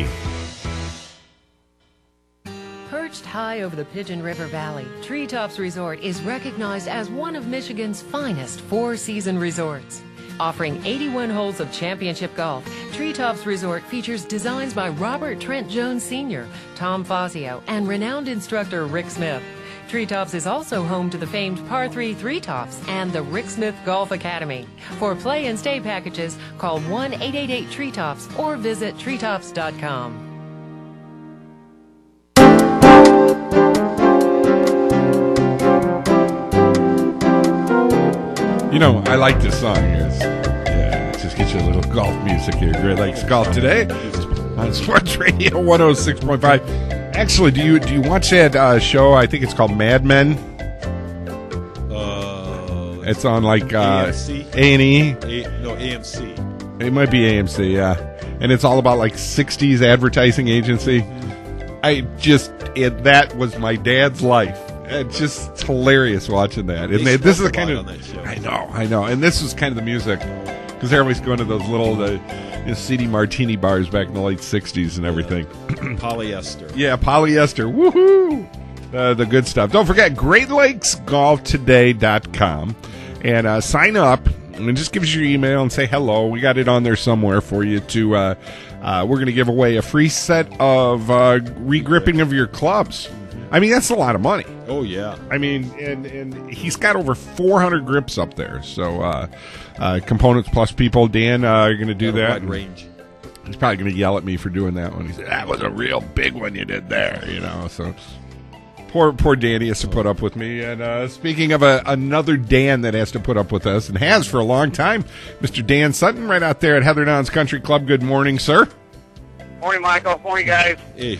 Perched high over the Pigeon River Valley, Treetops Resort is recognized as one of Michigan's finest four-season resorts. Offering 81 holes of championship golf, Treetops Resort features designs by Robert Trent Jones Sr., Tom Fazio, and renowned instructor Rick Smith. Treetops is also home to the famed Par 3 Three Tops and the Rick Smith Golf Academy. For play and stay packages, call 1-888-TREETOPS or visit treetops.com. You know, I like this song. Just get you a little golf music here. Great Lakes Golf Today on Sports Radio 106.5. Actually, do you watch that show? I think it's called Mad Men. It's on like AMC? A&E. No, AMC. It might be AMC, yeah. And it's all about like 60s advertising agency. That was my dad's life. It's just hilarious watching that. And this is the kind of I know. And this was kind of the music because everybody's going to those little seedy martini bars back in the late 60s and everything. Polyester. Yeah, polyester. Woohoo! The good stuff. Don't forget, GreatLakesGolfToday.com and sign up and just give us your email and say hello. We got it on there somewhere for you to. We're going to give away a free set of regripping of your clubs. I mean, that's a lot of money. Oh, yeah. I mean, and he's got over 400 grips up there. So, Components Plus people, Dan, are going to do that. Wide range. He's probably going to yell at me for doing that one. He said, that was a real big one you did there, So, poor Danny has to put up with me. And speaking of another Dan that has to put up with us and has for a long time, Mr. Dan Sutton, right out there at Heather Downs Country Club. Good morning, sir. Morning, Michael. Morning, guys. Hey.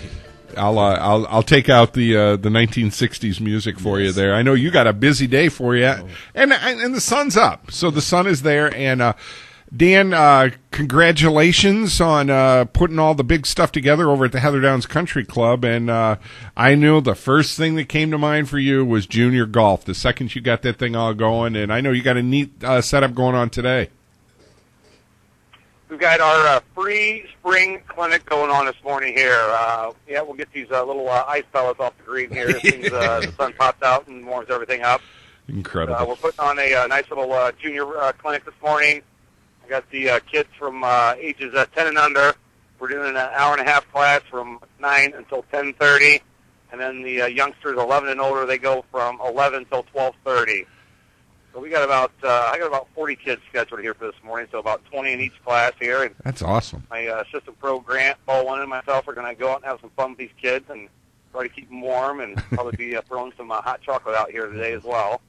I'll take out the 1960s music for you there. I know you got a busy day for you, and the sun's up, so the sun is there. And Dan, congratulations on putting all the big stuff together over at the Heather Downs Country Club. And I knew the first thing that came to mind for you was junior golf. The second you got that thing all going, and I know you got a neat setup going on today. We've got our free spring clinic going on this morning here. We'll get these little ice pellets off the green here as soon as the sun pops out and warms everything up. Incredible. We're putting on a nice little junior clinic this morning. I got the kids from ages 10 and under. We're doing an hour-and-a-half class from 9 until 10:30. And then the youngsters 11 and older, they go from 11 until 12:30. So we got I got about 40 kids scheduled here for this morning, so about 20 in each class here. And that's awesome. My assistant pro, Grant, Bowen, and myself are going to go out and have some fun with these kids and try to keep them warm and probably be throwing some hot chocolate out here today as well.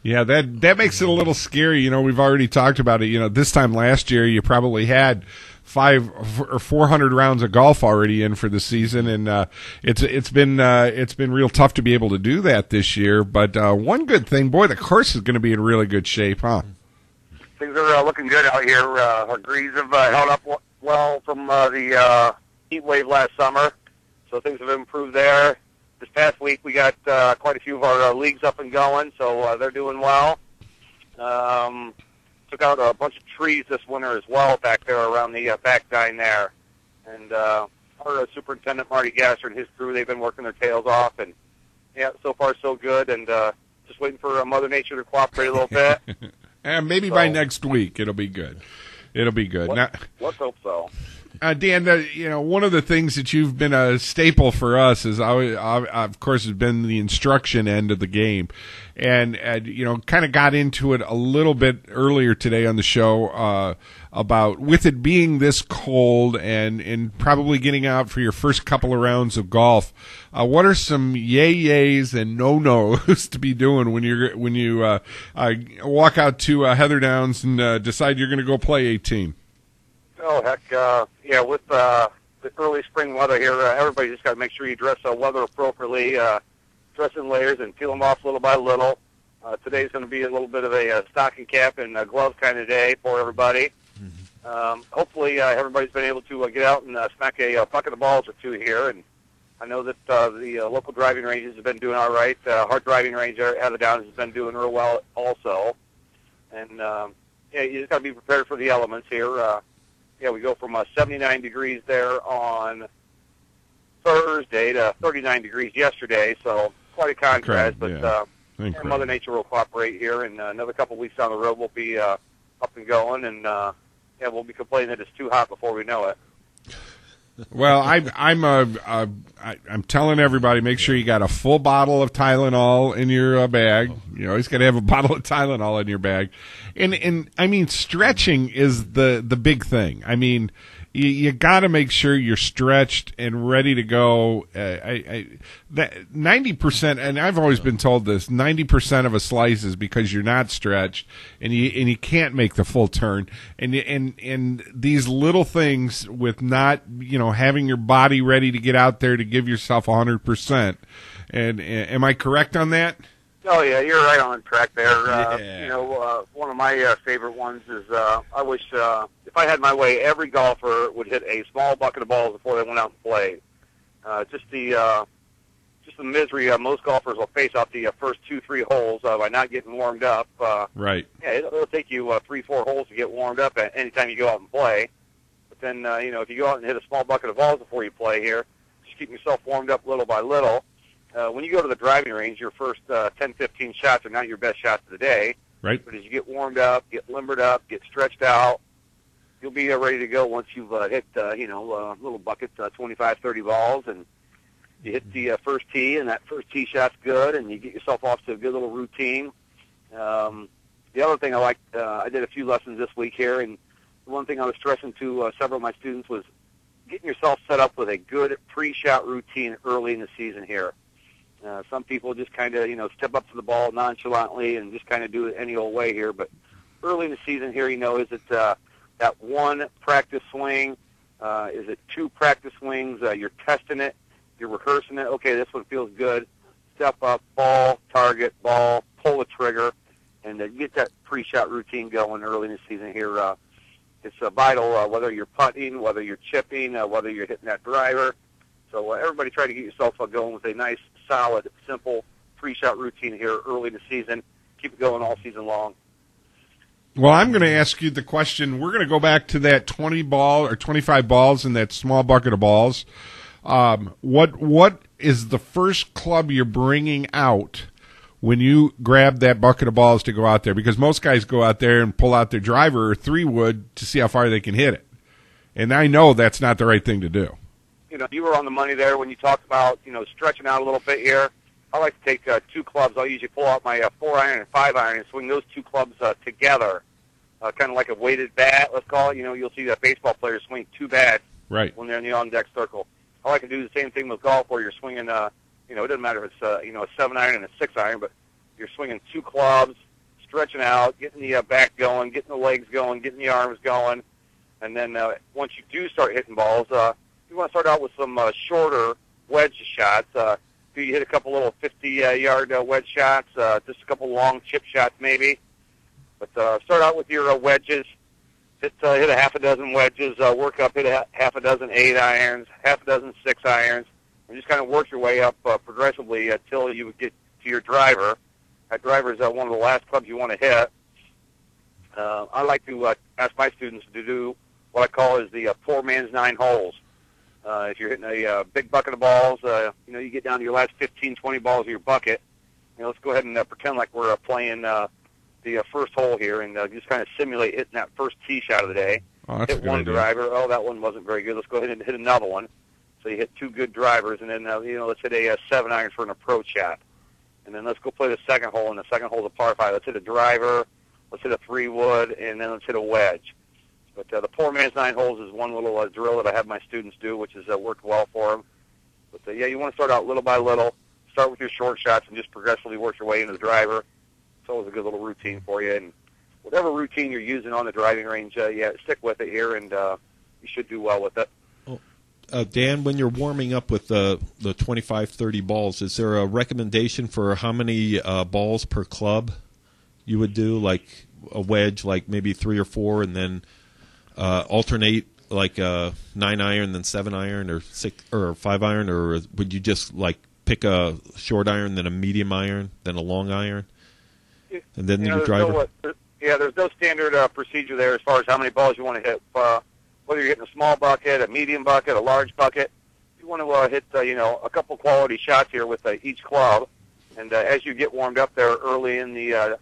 Yeah, that makes it a little scary. We've already talked about it. This time last year, you probably had 500 or 400 rounds of golf already in for the season, and it's been real tough to be able to do that this year. But one good thing, boy, the course is going to be in really good shape, huh? Things are looking good out here. Our greens have held up well from the heat wave last summer, so things have improved there. This past week, we got quite a few of our leagues up and going, so they're doing well. Took out a bunch of trees this winter as well back there around the back nine there. And our superintendent, Marty Gasser, and his crew, they've been working their tails off. And, yeah, so far so good. And just waiting for Mother Nature to cooperate a little bit. And maybe by next week it'll be good. It'll be good. Let's hope so. Dan, one of the things that you've been a staple for us is, of course, has been the instruction end of the game, and kind of got into it a little bit earlier today on the show about with it being this cold and probably getting out for your first couple of rounds of golf. What are some yays and no-nos to be doing when you walk out to Heather Downs and decide you're going to go play 18? Oh, heck, with the the early spring weather here. Everybody just got to make sure you dress weather appropriately, dress in layers and peel them off little by little. Today's going to be a little bit of a stocking cap and glove kind of day for everybody. Hopefully, everybody's been able to get out and smack a bucket of balls or two here. And I know that the local driving ranges have been doing all right. Hart Driving Range out of Downs has been doing real well also. And yeah, you just got to be prepared for the elements here. Yeah, we go from 79 degrees there on Thursday to 39 degrees yesterday, so quite a contrast. But Mother Nature will cooperate here, and another couple weeks down the road we'll be up and going, and yeah, we'll be complaining that it's too hot before we know it. Well, I'm telling everybody, make sure you got a full bottle of Tylenol in your bag. You always got to have a bottle of Tylenol in your bag. And I mean, stretching is the big thing. I mean, you got to make sure you're stretched and ready to go. That 90%, and I've always been told this, 90% of a slice is because you're not stretched and you can't make the full turn. And these little things with not, having your body ready to get out there to give yourself 100%. And am I correct on that? Oh, yeah, you're right on track there. One of my favorite ones is I wish if I had my way, every golfer would hit a small bucket of balls before they went out and play. Just the misery most golfers will face out the first 2-3 holes by not getting warmed up. Right. Yeah, it'll take you 3-4 holes to get warmed up any time you go out and play. But then, if you go out and hit a small bucket of balls before you play here, just keep yourself warmed up little by little. When you go to the driving range, your first 10, 15 shots are not your best shots of the day. Right. But as you get warmed up, get limbered up, get stretched out, you'll be ready to go once you've hit, little buckets, 25, 30 balls, and you hit the first tee, and that first tee shot's good, and you get yourself off to a good little routine. The other thing I liked, I did a few lessons this week here, and the one thing I was stressing to several of my students was getting yourself set up with a good pre-shot routine early in the season here. Some people just kind of, step up to the ball nonchalantly and just kind of do it any old way here. But early in the season here, is it that one practice swing? Is it 2 practice swings? You're testing it. You're rehearsing it. Okay, this one feels good. Step up, ball, target, ball, pull the trigger, and get that pre-shot routine going early in the season here. It's vital whether you're putting, whether you're chipping, whether you're hitting that driver. So everybody try to get yourself going with a nice, solid, simple pre-shot routine here early in the season. Keep it going all season long. Well, I'm going to ask you the question. We're going to go back to that 20 ball or 25 balls in that small bucket of balls. What is the first club you're bringing out when you grab that bucket of balls to go out there? Because most guys go out there and pull out their driver or 3-wood to see how far they can hit it. And I know that's not the right thing to do. You were on the money there when you talked about, stretching out a little bit here. I like to take 2 clubs. I'll usually pull out my 4-iron and 5-iron and swing those 2 clubs together, kind of like a weighted bat, let's call it. You'll see that baseball players swing 2 bats right when they're in the on-deck circle. I like to do the same thing with golf where you're swinging, it doesn't matter if it's, a 7-iron and a 6-iron, but you're swinging 2 clubs, stretching out, getting the back going, getting the legs going, getting the arms going. And then once you do start hitting balls, you want to start out with some shorter wedge shots. You hit a couple little 50-yard wedge shots, just a couple long chip shots maybe. But start out with your wedges. Hit a half a dozen wedges. Work up, hit a half a dozen 8-irons, half a dozen 6-irons, and just kind of work your way up progressively until you get to your driver. That driver is one of the last clubs you want to hit. I like to ask my students to do what I call is the poor man's 9 holes. If you're hitting a big bucket of balls, you get down to your last 15, 20 balls of your bucket. Let's go ahead and pretend like we're playing the first hole here and just kind of simulate hitting that first tee shot of the day. Oh, that's hit a good one idea. driver. Oh, that one wasn't very good. Let's go ahead and hit another one. So you hit 2 good drivers, and then, let's hit a 7-iron for an approach shot. And then let's go play the second hole, and the second hole's a par 5. Let's hit a driver, let's hit a 3-wood, and then let's hit a wedge. But the poor man's 9 holes is one little drill that I have my students do, which has worked well for them. But, you want to start out little by little. Start with your short shots and just progressively work your way into the driver. It's always a good little routine for you. And whatever routine you're using on the driving range, stick with it here, and you should do well with it. Dan, when you're warming up with the 25, 30 balls, is there a recommendation for how many balls per club you would do, like a wedge, like maybe 3 or 4, and then alternate like a 9-iron, then 7-iron, or 6 or 5-iron, or would you just like pick a short iron, then a medium iron, then a long iron, and then your driver? There's no standard procedure there as far as how many balls you want to hit. Whether you're hitting a small bucket, a medium bucket, a large bucket, you want to hit a couple quality shots here with each club. And as you get warmed up there early on the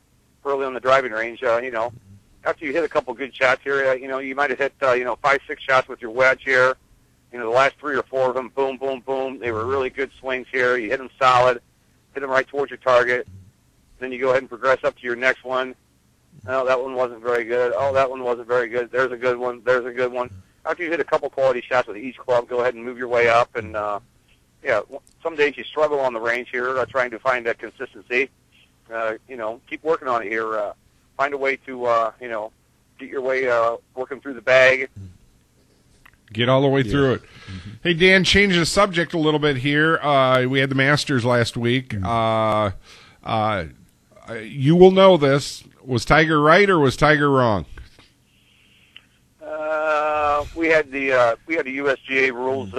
driving range, after you hit a couple good shots here, you might have hit 5, 6 shots with your wedge here. The last 3 or 4 of them, boom, boom, boom. They were really good swings here. You hit them solid, hit them right towards your target. Then you go ahead and progress up to your next one. Oh, that one wasn't very good. Oh, that one wasn't very good. There's a good one. There's a good one. After you hit a couple quality shots with each club, go ahead and move your way up. And, some days you struggle on the range here trying to find that consistency. Keep working on it here. Find a way to, get your way working through the bag. Get all the way through it. Mm-hmm. Hey, Dan, change the subject a little bit here. We had the Masters last week. Mm-hmm. You will know this. Was Tiger right or was Tiger wrong? We had the USGA rules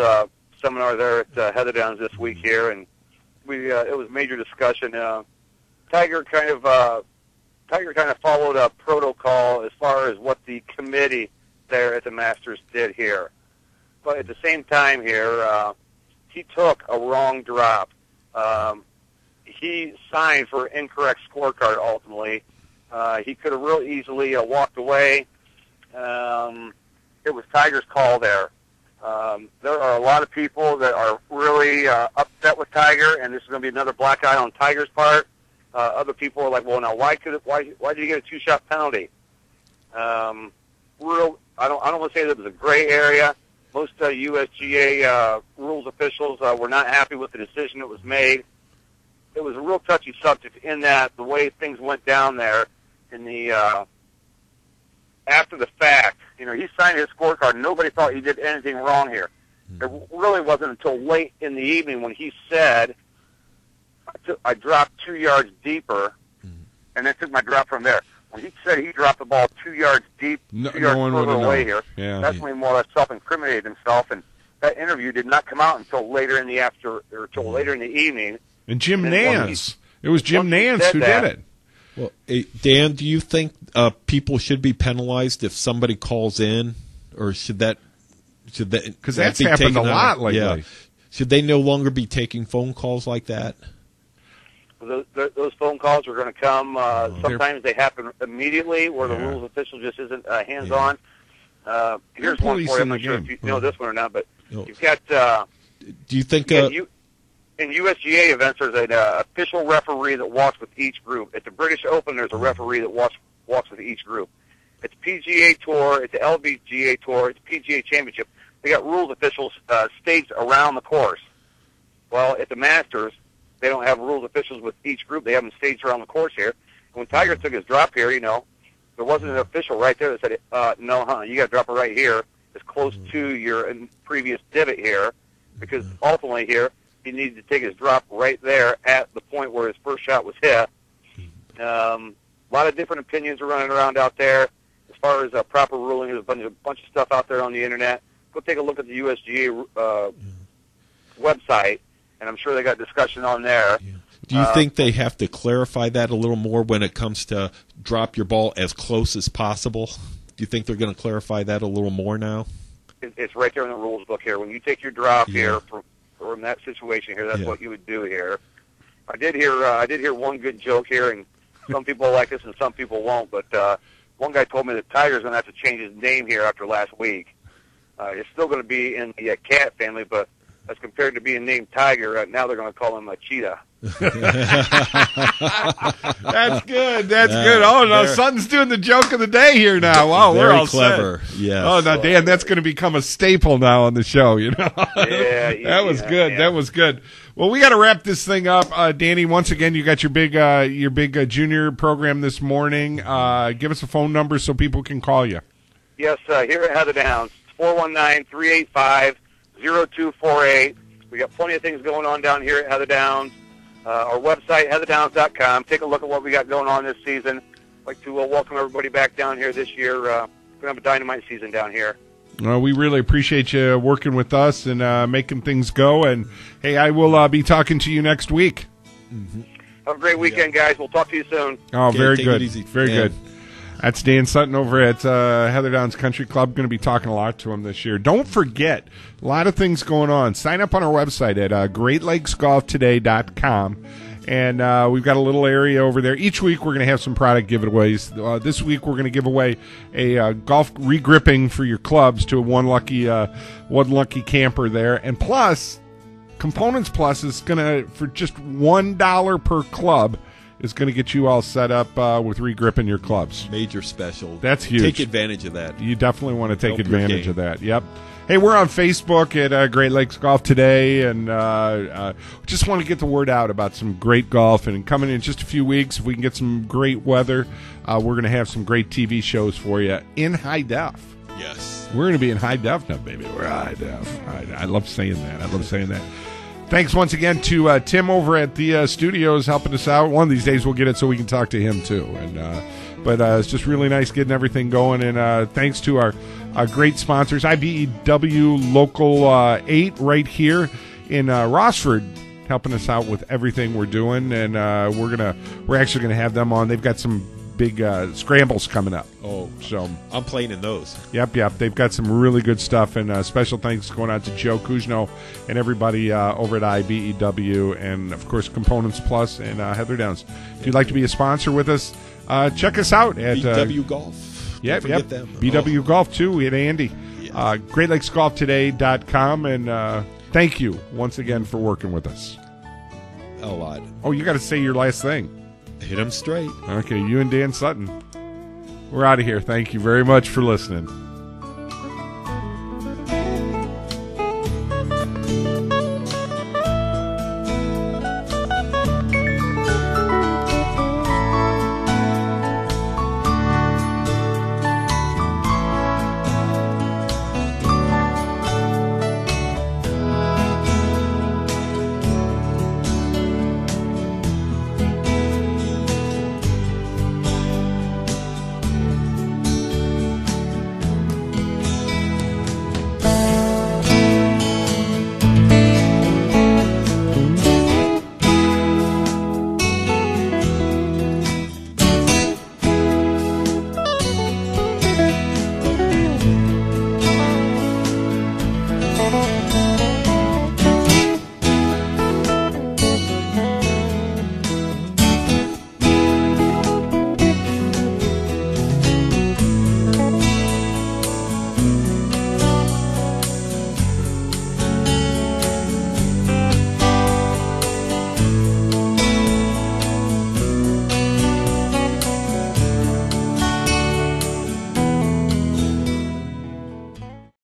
seminar there at Heatherdowns this week here, and it was major discussion. Tiger kind of followed a protocol as far as what the committee there at the Masters did here, but at the same time here, he took a wrong drop. He signed for an incorrect scorecard ultimately. He could have real easily walked away. It was Tiger's call there. There are a lot of people that are really upset with Tiger, and this is going to be another black eye on Tiger's part. Other people are like, well, now why did you get a 2-shot penalty? I don't want to say that it was a gray area. Most USGA rules officials were not happy with the decision that was made. It was a real touchy subject in that the way things went down there in the after the fact. He signed his scorecard. Nobody thought he did anything wrong here. It really wasn't until late in the evening when he said, I dropped 2 yards deeper, and then took my drop from there. When he said he dropped the ball 2 yards deep, 2 yards further away here, that's when he more or less self-incriminated himself, and that interview did not come out until later in the later in the evening. And Jim Nance. It was Jim Nance who did it. Well, Dan, do you think people should be penalized if somebody calls in, or should that because that's happened a lot lately? Yeah. Should they no longer be taking phone calls like that? Those phone calls are going to come. Sometimes they happen immediately, where the rules official just isn't hands-on. Here's one for you. I'm not sure if you know this one or not, but you've got. Do you think? In USGA events, there's an official referee that walks with each group. At the British Open, there's a referee that walks with each group. It's PGA Tour, it's LPGA Tour, it's PGA Championship. They got rules officials staged around the course. Well, at the Masters, they don't have rules officials with each group. They have them staged around the course here. And when Tiger took his drop here, there wasn't an official right there that said, no, you got to drop it right here, as close to your previous divot here, because ultimately here, he needed to take his drop right there at the point where his first shot was hit. A lot of different opinions are running around out there. As far as proper ruling, there's a bunch of stuff out there on the Internet. Go take a look at the USGA website, and I'm sure they got discussion on there. Yeah. Do you think they have to clarify that a little more when it comes to drop your ball as close as possible? Do you think they're going to clarify that a little more now? It's right there in the rules book here. When you take your drop here from that situation here, that's what you would do here. I did hear one good joke here, and some people like this and some people won't, but one guy told me that Tiger's going to have to change his name here after last week. It's still going to be in the cat family, but as compared to being named Tiger, now they're going to call him a cheetah. That's good. That's good. Oh, no, Sutton's doing the joke of the day here now. Wow, we're all clever. Set. Yes. Oh, now, Dan, that's going to become a staple now on the show. That was good. Yeah. That was good. Well, we got to wrap this thing up. Danny, once again, you got your big junior program this morning. Give us a phone number so people can call you. Yes, here at Heatherdowns, 419-385 0248. We got plenty of things going on down here at Heather Downs. Our website, heatherdowns.com. Take a look at what we got going on this season. I'd like to welcome everybody back down here this year. We're going to have a dynamite season down here. We really appreciate you working with us and making things go. And, hey, I will be talking to you next week. Mm-hmm. Have a great weekend, guys. We'll talk to you soon. Oh, Okay, very take good. it easy. Very good. That's Dan Sutton over at Heather Downs Country Club. Going to be talking a lot to him this year. Don't forget, a lot of things going on. Sign up on our website at GreatLakesGolfToday.com. And we've got a little area over there. Each week we're going to have some product giveaways. This week we're going to give away a golf regripping for your clubs to one lucky camper there. And plus, Components Plus is going to, for just $1 per club, is going to get you all set up with regripping your clubs. Major special. That's huge. Take advantage of that. You definitely want to take Help your advantage game. of that. Yep. Hey, we're on Facebook at Great Lakes Golf Today, and just want to get the word out about some great golf. And coming in just a few weeks, if we can get some great weather, we're going to have some great TV shows for you in high def. Yes. We're going to be in high def now, baby. We're high def. I love saying that. Thanks once again to Tim over at the studios helping us out. One of these days we'll get it so we can talk to him too. But it's just really nice getting everything going. And thanks to our great sponsors, IBEW Local 8 right here in Rossford, helping us out with everything we're doing. And we're actually gonna have them on. They've got some big scrambles coming up. Oh, so I'm playing in those. Yep. They've got some really good stuff, and special thanks going out to Joe Kuzno and everybody over at IBEW, and of course Components Plus and Heather Downs. If you'd like to be a sponsor with us, check us out at BW Golf. Yep. Them. BW Golf too. We had Andy. Yes. GreatLakesGolfToday.com, and thank you once again for working with us. A lot. Oh, you got to say your last thing. Hit them straight. Okay, you and Dan Sutton. We're out of here. Thank you very much for listening.